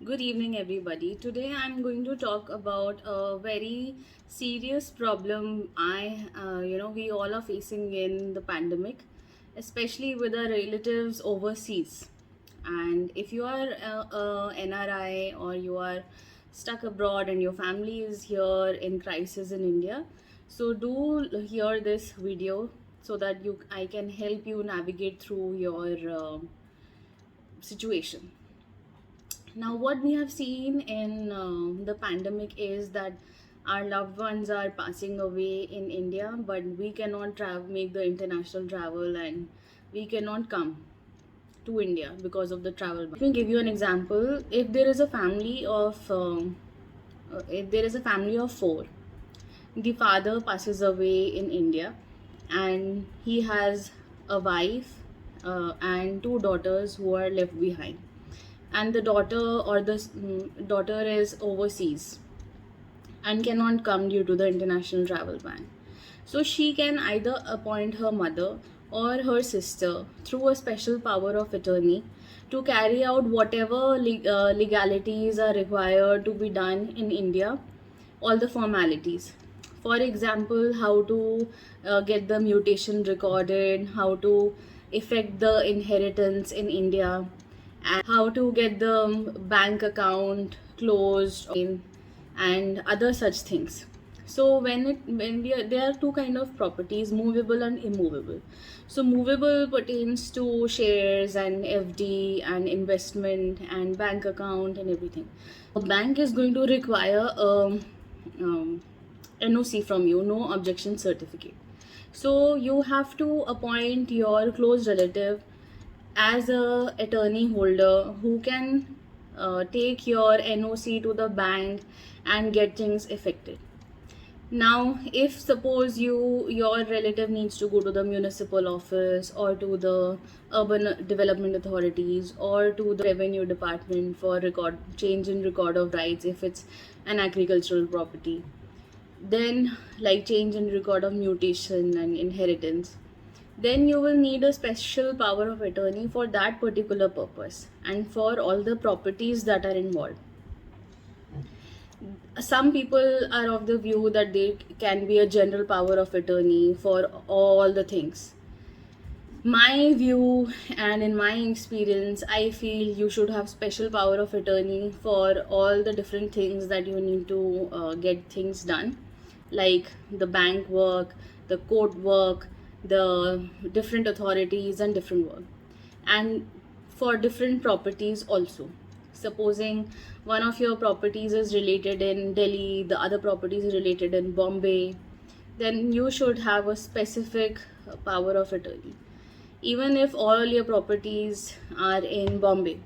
Good evening, everybody. Today I'm going to talk about a very serious problem we all are facing in the pandemic, especially with our relatives overseas. And if you are a NRI or you are stuck abroad and your family is here in crisis in India, so do hear this video so that I can help you navigate through your situation. Now, what we have seen in the pandemic is that our loved ones are passing away in India, but we cannot make the international travel, and we cannot come to India because of the travel ban. Let me give you an example. If there is a family of four, the father passes away in India, and he has a wife and two daughters who are left behind, and the daughter is overseas and cannot come due to the international travel ban. So she can either appoint her mother or her sister through a special power of attorney to carry out whatever legalities are required to be done in India, all the formalities. For example, how to get the mutation recorded, how to effect the inheritance in India, and how to get the bank account closed, and other such things. So there are two kind of properties, movable and immovable. So movable pertains to shares and FD and investment and bank account and everything. A bank is going to require um, NOC from you, no objection certificate. So you have to appoint your close relative as a attorney holder who can take your NOC to the bank and get things effected. Now, if suppose your relative needs to go to the municipal office or to the urban development authorities or to the revenue department for record change in record of rights if it's an agricultural property, then like change in record of mutation and inheritance, then you will need a special power of attorney for that particular purpose and for all the properties that are involved. Some people are of the view that there can be a general power of attorney for all the things. My view and in my experience, I feel you should have special power of attorney for all the different things that you need to get things done, like the bank work, the court work, the different authorities and different work, and for different properties also. Supposing one of your properties is related in Delhi, the other property is related in Bombay, then you should have a specific power of attorney. Even if all your properties are in Bombay,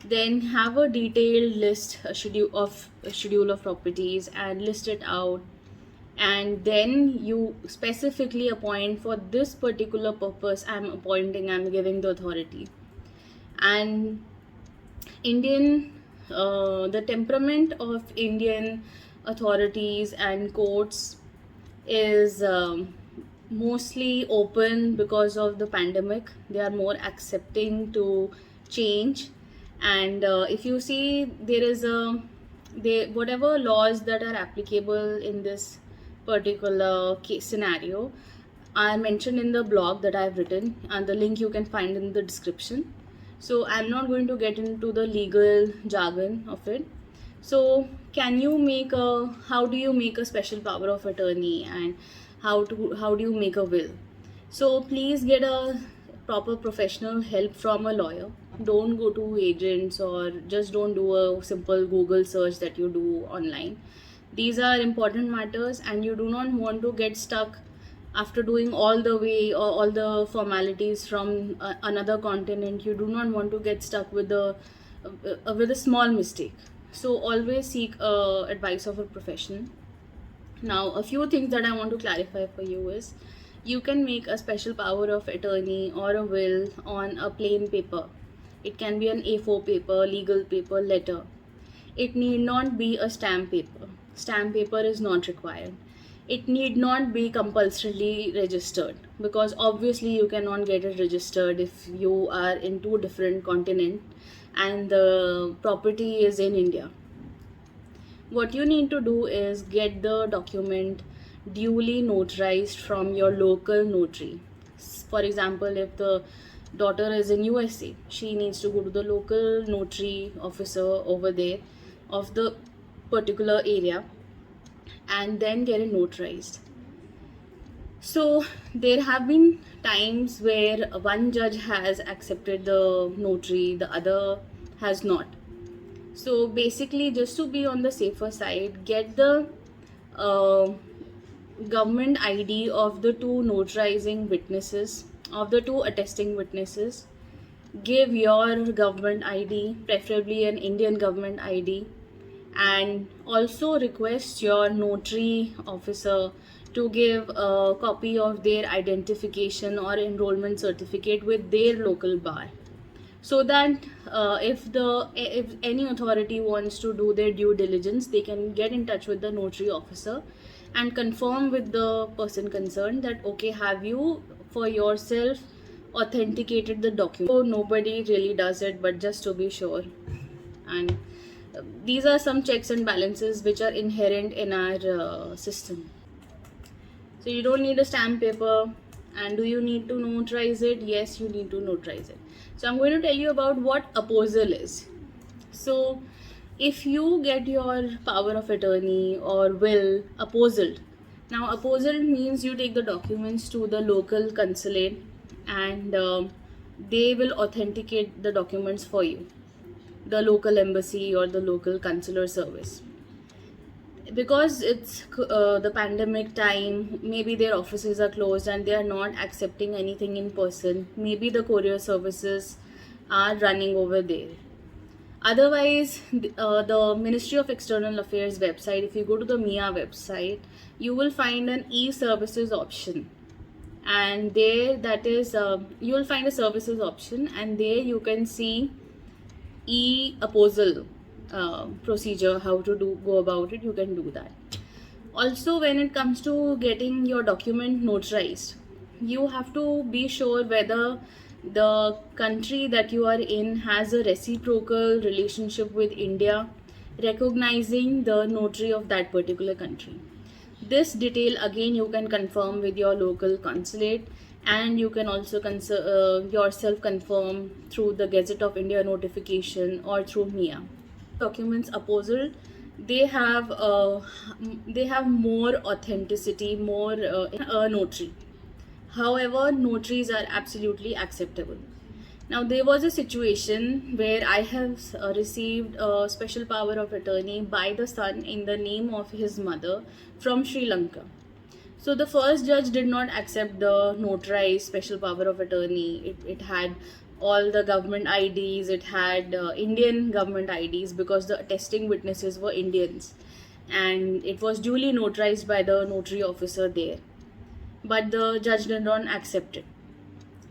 then have a detailed list, a schedule of properties and list it out, and then you specifically appoint for this particular purpose. I'm giving the authority. And Indian, the temperament of Indian authorities and courts is mostly open because of the pandemic. They are more accepting to change, and if you see, whatever laws that are applicable in this particular case scenario are mentioned in the blog that I've written, and the link you can find in the description. So I'm not going to get into the legal jargon of it. So how do you make a special power of attorney, and how do you make a will? So please get a proper professional help from a lawyer. Don't go to agents, or just don't do a simple Google search that you do online. These are important matters, and you do not want to get stuck after doing all the way or all the formalities from another continent. You do not want to get stuck with a small mistake. So always seek advice of a professional. Now, a few things that I want to clarify for you is, you can make a special power of attorney or a will on a plain paper. It can be an A4 paper, legal paper, letter. It need not be a stamp paper. Stamp paper is not required. It need not be compulsorily registered, because obviously you cannot get it registered if you are in two different continents and the property is in India. What you need to do is get the document duly notarized from your local notary. For example, if the daughter is in USA, she needs to go to the local notary officer over there of the particular area and then get it notarized. So there have been times where one judge has accepted the notary, the other has not. So basically, just to be on the safer side, get the uh, government ID of the two notarizing witnesses, of the two attesting witnesses. Give your government ID, preferably an Indian government ID, and also request your notary officer to give a copy of their identification or enrollment certificate with their local bar, so that if any authority wants to do their due diligence, they can get in touch with the notary officer and confirm with the person concerned that okay, have you for yourself authenticated the document. So nobody really does it, but just to be sure. And these are some checks and balances which are inherent in our system. So you don't need a stamp paper. And do you need to notarize it? Yes, you need to notarize it. So I'm going to tell you about what apposal is. So if you get your power of attorney or will apposal, now apposal means you take the documents to the local consulate and they will authenticate the documents for you, the local embassy or the local consular service. Because it's the pandemic time, maybe their offices are closed and they are not accepting anything in person. Maybe the courier services are running over there. Otherwise, the Ministry of External Affairs website, if you go to the MIA website, you will find an e-services option. And there, that is, you will find a services option, and there you can see e-apposal procedure, how to go about it. You can do that. Also, when it comes to getting your document notarized, you have to be sure whether the country that you are in has a reciprocal relationship with India, recognizing the notary of that particular country. This detail again you can confirm with your local consulate, and you can also yourself confirm through the Gazette of India notification or through MIA. Documents apposal, they have more authenticity, more a notary. However, notaries are absolutely acceptable. Now, there was a situation where I have received a special power of attorney by the son in the name of his mother from Sri Lanka. So the first judge did not accept the notarized special power of attorney. It had all the government IDs, it had Indian government IDs because the attesting witnesses were Indians, and it was duly notarized by the notary officer there. But the judge did not accept it.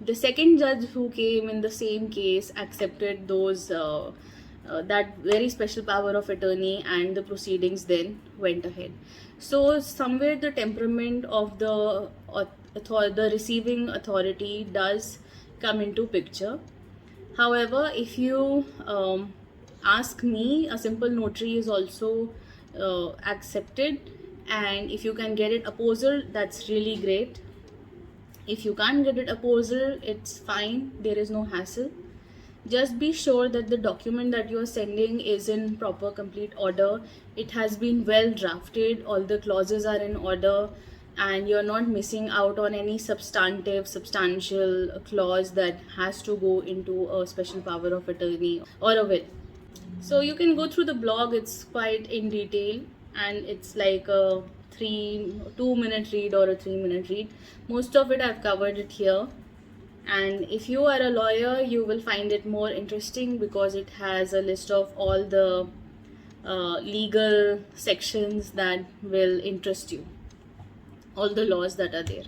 The second judge who came in the same case accepted that very special power of attorney, and the proceedings then went ahead. So somewhere the temperament of the receiving authority does come into picture. However, if you ask me, a simple notary is also accepted, and if you can get it apposal, that's really great. If you can't get it apposal, it's fine, there is no hassle. Just be sure that the document that you are sending is in proper complete order. It has been well drafted, all the clauses are in order, and you're not missing out on any substantial clause that has to go into a special power of attorney or a will. So you can go through the blog, it's quite in detail, and it's like a 2-minute read or a 3-minute read. Most of it I've covered it here. And if you are a lawyer, you will find it more interesting because it has a list of all the legal sections that will interest you, all the laws that are there.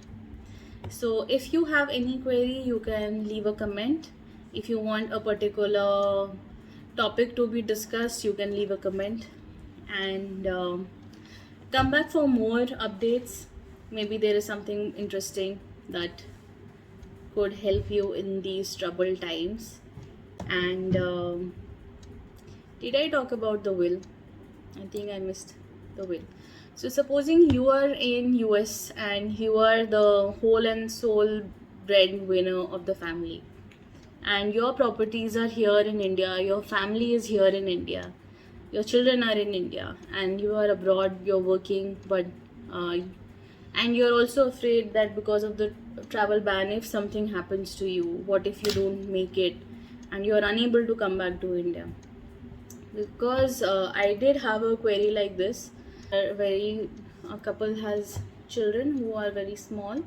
So if you have any query, you can leave a comment. If you want a particular topic to be discussed, you can leave a comment, and come back for more updates. Maybe there is something interesting that could help you in these troubled times. And Did I talk about the will? I think I missed the will. So supposing you are in US and you are the whole and sole breadwinner of the family, and your properties are here in India, your family is here in India, your children are in India, and you are abroad, you're working, but uh, and you're also afraid that because of the travel ban, if something happens to you, what if you don't make it and you're unable to come back to India? Because I did have a query like this. Very a couple has children who are very small,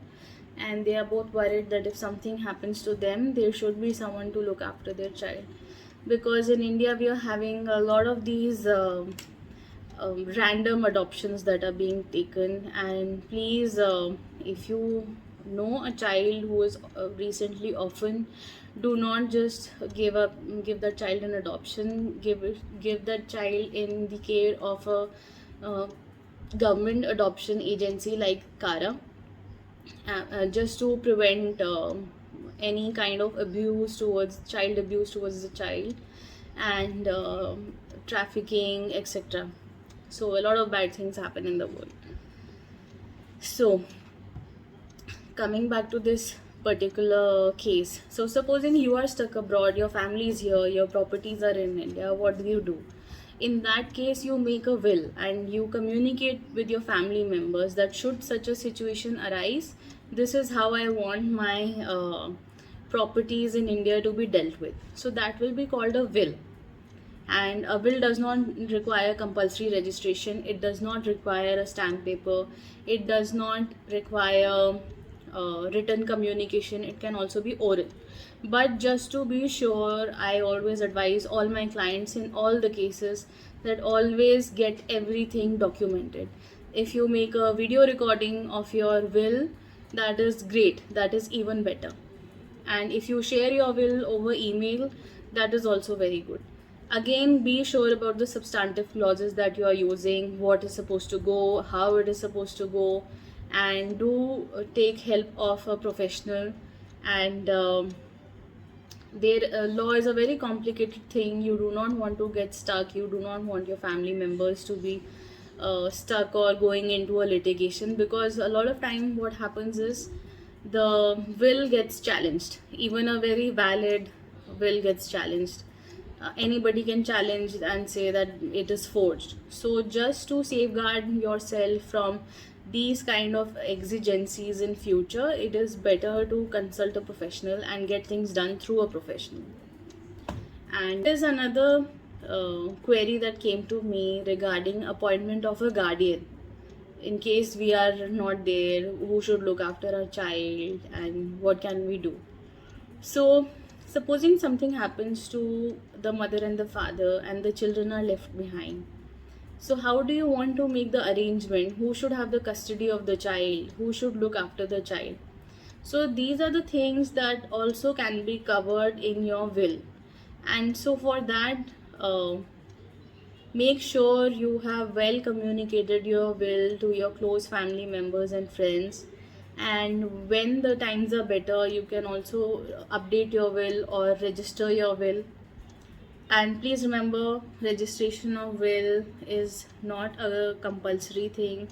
and they are both worried that if something happens to them, there should be someone to look after their child. Because in India, we are having a lot of these random adoptions that are being taken. And please, if you know a child who is recently orphaned, do not just give that child an adoption. Give that child in the care of a uh, government adoption agency like Kara, just to prevent any kind of abuse towards child abuse towards the child, and trafficking, etc. So a lot of bad things happen in the world. So coming back to this particular case, so supposing you are stuck abroad, your family is here, your properties are in India, what do? In that case, you make a will and you communicate with your family members that should such a situation arise, this is how I want my properties in India to be dealt with. So that will be called a will. And a will does not require compulsory registration, it does not require a stamp paper, it does not require written communication, it can also be oral. But just to be sure, I always advise all my clients in all the cases that always get everything documented. If you make a video recording of your will, that is great, that is even better. And if you share your will over email, that is also very good. Again, be sure about the substantive clauses that you are using, what is supposed to go, how it is supposed to go, and do take help of a professional. And their law is a very complicated thing. You do not want to get stuck, you do not want your family members to be stuck or going into a litigation, because a lot of time what happens is the will gets challenged. Even a very valid will gets challenged. Anybody can challenge and say that it is forged. So just to safeguard yourself from these kind of exigencies in future, it is better to consult a professional and get things done through a professional. And there's another query that came to me regarding appointment of a guardian. In case we are not there, who should look after our child and what can we do? So supposing something happens to the mother and the father and the children are left behind, so how do you want to make the arrangement? Who should have the custody of the child? Who should look after the child? So these are the things that also can be covered in your will. And so for that, make sure you have well communicated your will to your close family members and friends. And when the times are better, you can also update your will or register your will. And please remember, registration of will is not a compulsory thing,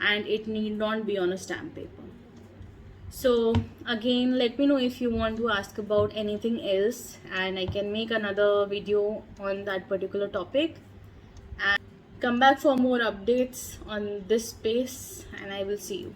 and it need not be on a stamp paper. So again, let me know if you want to ask about anything else, and I can make another video on that particular topic. And come back for more updates on this space, and I will see you.